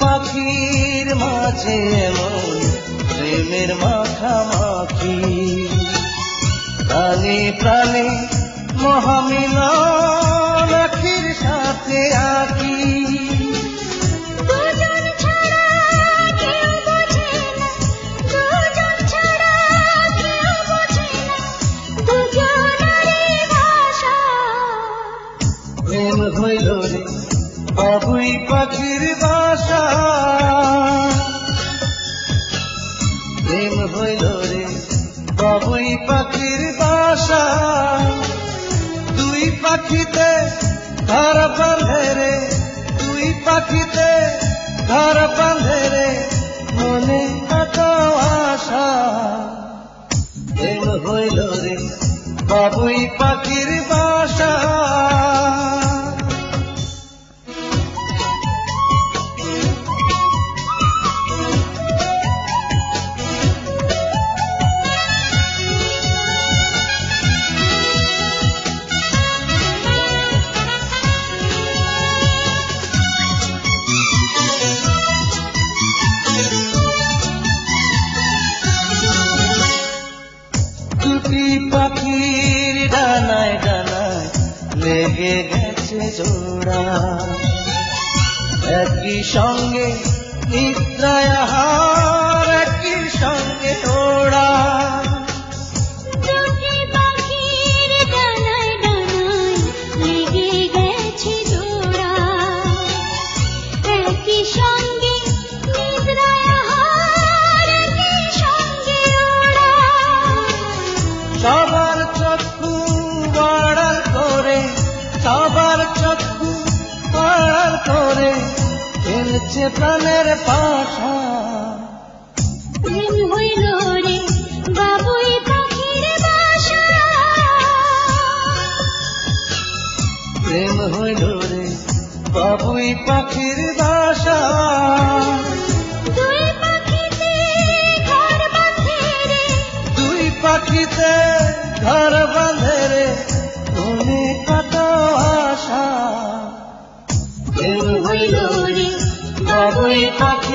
পাখির মাঝে এমন প্রেমের মাখামাখি, প্রাণে প্রাণে মহামিলন আখির সাথে আঁকি। দুজন ছাড়া কেউ বোঝে না, দুজন ছাড়া কেউ বোঝে না, দুজনেরই ভাষা। প্রেম হইল রে বাবুই পাখির বাসা, প্রেম হইল রে বাবুই পাখির বাসা। দুই পাখিতে ঘর বাঁধে রে, দুই পাখিতে ঘর বাঁধে রে, মনে কত আশা। প্রেম হইল রে বাবুই পাখির বাসা। দুটি পাখির ডানায় ডানায় লেগে গেছে জোড়া, একই সঙ্গে নিদ্রায় আহার, একই সঙ্গে ওড়া। দুটি পাখির ডানায় ডানায় লেগে গেছে জোড়া, একই সঙ্গে নিদ্রায় আহার, একই সঙ্গে ওড়া। সবার চক্ষু আড়াল করে, সবার চক্ষু আড়াল করে খেলছে প্রাণের পাশা। প্রেম হইল রে বাবুই পাখির বাসা, প্রেম হইল রে বাবুই পাখির বাসা। দুই পাখিতে ঘর বাঁধে রে, দুই পাখিতে ঘর বাঁধে রে, মনে কত আশা। প্রেম হইল রে বাবুই পাখি